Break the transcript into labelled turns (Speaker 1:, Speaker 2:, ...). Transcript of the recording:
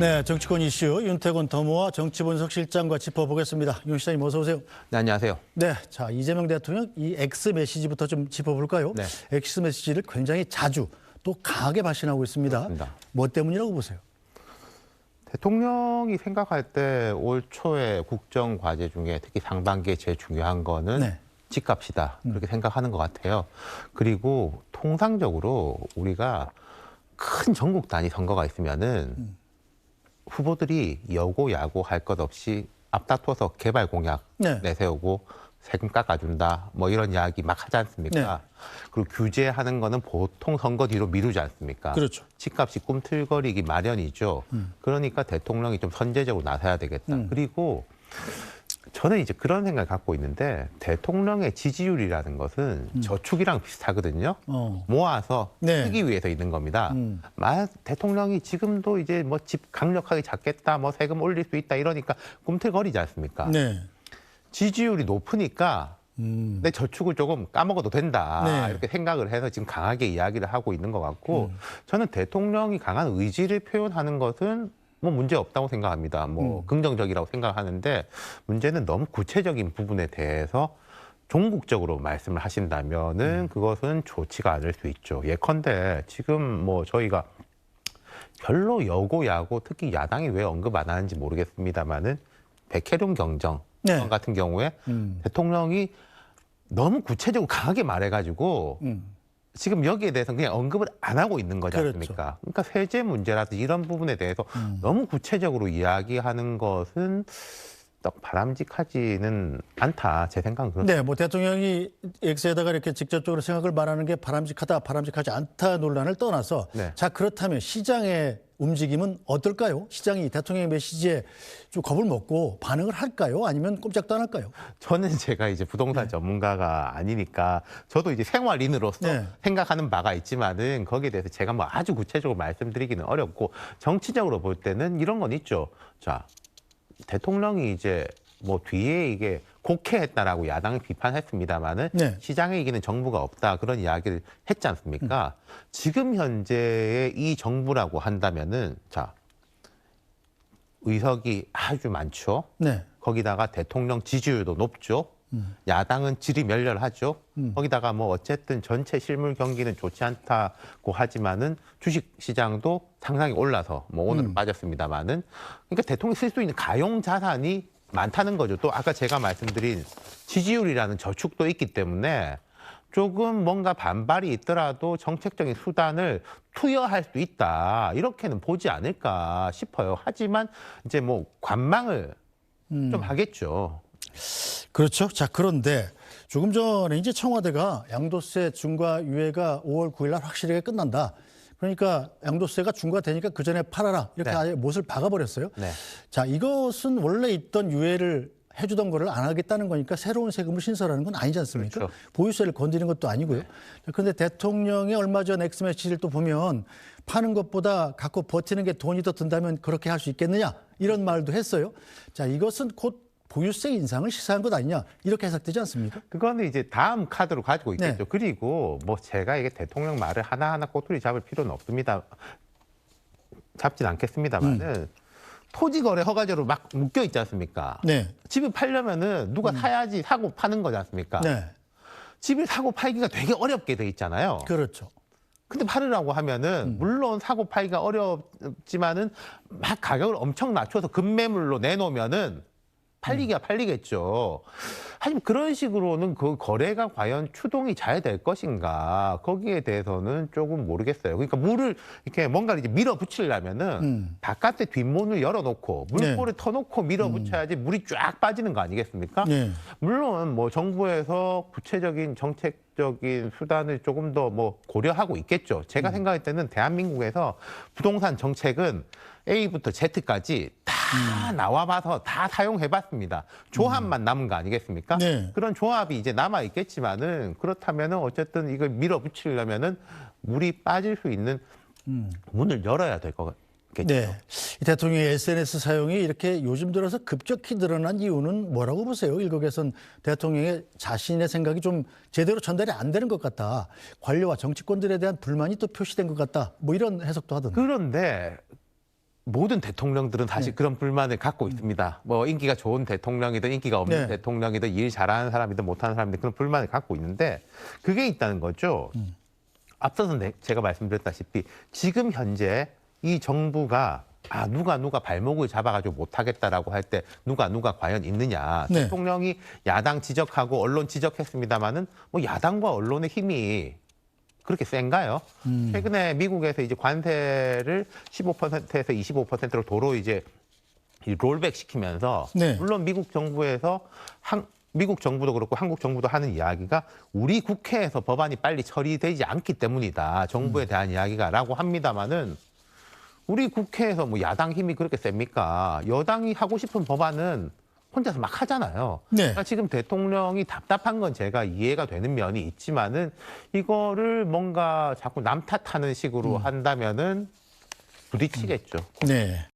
Speaker 1: 네, 정치권 이슈 윤태곤 더모아 정치분석실장과 짚어보겠습니다. 윤 시장님 어서 오세요.
Speaker 2: 네, 안녕하세요.
Speaker 1: 네, 자 이재명 대통령 이 X 메시지부터 좀 짚어볼까요?
Speaker 2: 네.
Speaker 1: X 메시지를 굉장히 자주 또 강하게 발신하고 있습니다.
Speaker 2: 그렇습니다.
Speaker 1: 뭐 때문이라고 보세요?
Speaker 2: 대통령이 생각할 때 올 초에 국정 과제 중에 특히 상반기에 제일 중요한 거는
Speaker 1: 네.
Speaker 2: 집값이다. 그렇게 생각하는 것 같아요. 그리고 통상적으로 우리가 큰 전국 단위 선거가 있으면은 후보들이 여고 야고 할 것 없이 앞다퉈서 개발 공약
Speaker 1: 네.
Speaker 2: 내세우고 세금 깎아준다 뭐 이런 이야기 막 하지 않습니까?
Speaker 1: 네.
Speaker 2: 그리고 규제하는 거는 보통 선거 뒤로 미루지 않습니까?
Speaker 1: 그렇죠.
Speaker 2: 집값이 꿈틀거리기 마련이죠. 그러니까 대통령이 좀 선제적으로 나서야 되겠다. 그리고 저는 이제 그런 생각을 갖고 있는데 대통령의 지지율이라는 것은 저축이랑 비슷하거든요. 모아서
Speaker 1: 네.
Speaker 2: 쓰기 위해서 있는 겁니다. 만약 대통령이 지금도 이제 뭐 집 강력하게 잡겠다, 뭐 세금 올릴 수 있다 이러니까 꿈틀거리지 않습니까?
Speaker 1: 네.
Speaker 2: 지지율이 높으니까 내 저축을 조금 까먹어도 된다.
Speaker 1: 네.
Speaker 2: 이렇게 생각을 해서 지금 강하게 이야기를 하고 있는 것 같고 저는 대통령이 강한 의지를 표현하는 것은 뭐 문제 없다고 생각합니다. 뭐 긍정적이라고 생각하는데 문제는 너무 구체적인 부분에 대해서 종국적으로 말씀을 하신다면은 그것은 좋지가 않을 수 있죠. 예컨대 지금 뭐 저희가 별로 여고 야고 특히 야당이 왜 언급 안 하는지 모르겠습니다만은 백혜련 경정
Speaker 1: 네.
Speaker 2: 같은 경우에 대통령이 너무 구체적으로 강하게 말해가지고 지금 여기에 대해서는 그냥 언급을 안 하고 있는 거지 않습니까?
Speaker 1: 그렇죠.
Speaker 2: 그러니까 세제 문제라든지 이런 부분에 대해서 너무 구체적으로 이야기하는 것은 딱 바람직하지는 않다. 제 생각은 그렇습니다.
Speaker 1: 네, 뭐 대통령이 X에다가 이렇게 직접적으로 생각을 말하는 게 바람직하다, 바람직하지 않다 논란을 떠나서
Speaker 2: 네.
Speaker 1: 자 그렇다면 시장의 움직임은 어떨까요? 시장이 대통령의 메시지에 좀 겁을 먹고 반응을 할까요? 아니면 꼼짝도 안 할까요?
Speaker 2: 저는 제가 이제 부동산 전문가가 아니니까 저도 이제 생활인으로서
Speaker 1: 네.
Speaker 2: 생각하는 바가 있지만은 거기에 대해서 제가 뭐 아주 구체적으로 말씀드리기는 어렵고 정치적으로 볼 때는 이런 건 있죠. 자, 대통령이 이제 뭐 뒤에 이게 곡해했다라고 야당을 비판했습니다마는
Speaker 1: 네.
Speaker 2: 시장에 이기는 정부가 없다 그런 이야기를 했지 않습니까? 지금 현재의 이 정부라고 한다면은 자 의석이 아주 많죠.
Speaker 1: 네.
Speaker 2: 거기다가 대통령 지지율도 높죠. 야당은 질이 멸렬하죠. 거기다가 뭐 어쨌든 전체 실물 경기는 좋지 않다고 하지만은 주식 시장도 상당히 올라서 뭐 오늘은 빠졌습니다만은 그러니까 대통령이 쓸 수 있는 가용 자산이 많다는 거죠. 또 아까 제가 말씀드린 지지율이라는 저축도 있기 때문에 조금 뭔가 반발이 있더라도 정책적인 수단을 투여할 수 있다. 이렇게는 보지 않을까 싶어요. 하지만 이제 뭐 관망을 좀 하겠죠.
Speaker 1: 그렇죠. 자, 그런데 조금 전에 이제 청와대가 양도세 중과 유예가 5월 9일 날 확실하게 끝난다. 그러니까 양도세가 중과되니까 그 전에 팔아라. 이렇게
Speaker 2: 네.
Speaker 1: 아예 못을 박아버렸어요.
Speaker 2: 네.
Speaker 1: 자, 이것은 원래 있던 유예를 해주던 거를 안 하겠다는 거니까 새로운 세금을 신설하는 건 아니지 않습니까?
Speaker 2: 그렇죠.
Speaker 1: 보유세를 건드리는 것도 아니고요.
Speaker 2: 네.
Speaker 1: 그런데 대통령이 얼마 전 엑스매치를 또 보면 파는 것보다 갖고 버티는 게 돈이 더 든다면 그렇게 할 수 있겠느냐 이런 말도 했어요. 자, 이것은 곧 보유세 인상을 시사한 것 아니냐 이렇게 해석되지 않습니까?
Speaker 2: 그거는 이제 다음 카드로 가지고 있겠죠.
Speaker 1: 네.
Speaker 2: 그리고 뭐 제가 이게 대통령 말을 하나하나 꼬투리 잡을 필요는 없습니다. 잡진 않겠습니다만은 토지 거래 허가제로 막 묶여 있지 않습니까?
Speaker 1: 네.
Speaker 2: 집을 팔려면은 누가 사야지 사고 파는 거지 않습니까?
Speaker 1: 네.
Speaker 2: 집을 사고 팔기가 되게 어렵게 돼 있잖아요.
Speaker 1: 그렇죠.
Speaker 2: 근데 팔으라고 하면은 물론 사고 팔기가 어렵지만은 막 가격을 엄청 낮춰서 급매물로 내놓으면은 팔리기가 팔리겠죠. 하지만 그런 식으로는 그 거래가 과연 추동이 잘 될 것인가 거기에 대해서는 조금 모르겠어요. 그러니까 물을 이렇게 뭔가를 이제 밀어붙이려면은 바깥에 뒷문을 열어놓고 물꼬를 터놓고 밀어붙여야지 물이 쫙 빠지는 거 아니겠습니까?
Speaker 1: 네.
Speaker 2: 물론 뭐 정부에서 구체적인 정책적인 수단을 조금 더 뭐 고려하고 있겠죠. 제가 생각할 때는 대한민국에서 부동산 정책은 A부터 Z까지 다 나와봐서 다 사용해봤습니다. 조합만 남은 거 아니겠습니까?
Speaker 1: 네.
Speaker 2: 그런 조합이 이제 남아 있겠지만은 그렇다면은 어쨌든 이걸 밀어붙이려면은 물이 빠질 수 있는 문을 열어야 될 것 같겠죠.
Speaker 1: 네. 이 대통령의 SNS 사용이 이렇게 요즘 들어서 급격히 늘어난 이유는 뭐라고 보세요? 일각에선 대통령의 자신의 생각이 좀 제대로 전달이 안 되는 것 같다. 관료와 정치권들에 대한 불만이 또 표시된 것 같다. 뭐 이런 해석도 하던데.
Speaker 2: 그런데 모든 대통령들은 사실 그런 불만을 갖고 있습니다. 뭐 인기가 좋은 대통령이든 인기가 없는
Speaker 1: 네.
Speaker 2: 대통령이든 일 잘하는 사람이든 못하는 사람이든 그런 불만을 갖고 있는데 그게 있다는 거죠. 앞서서 제가 말씀드렸다시피 지금 현재 이 정부가 누가 발목을 잡아가지고 못하겠다라고 할 때 누가 과연 있느냐.
Speaker 1: 네.
Speaker 2: 대통령이 야당 지적하고 언론 지적했습니다마는 뭐 야당과 언론의 힘이 그렇게 센가요? 최근에 미국에서 이제 관세를 15%에서 25%로 도로 이제 이 롤백 시키면서
Speaker 1: 네.
Speaker 2: 물론 미국 정부에서 미국 정부도 그렇고 한국 정부도 하는 이야기가 우리 국회에서 법안이 빨리 처리되지 않기 때문이다. 정부에 대한 이야기가라고 합니다마는 우리 국회에서 뭐 야당 힘이 그렇게 셉니까? 여당이 하고 싶은 법안은 혼자서 막 하잖아요.
Speaker 1: 네.
Speaker 2: 그러니까 지금 대통령이 답답한 건 제가 이해가 되는 면이 있지만은 이거를 뭔가 자꾸 남 탓하는 식으로 한다면은 부딪히겠죠.
Speaker 1: 네.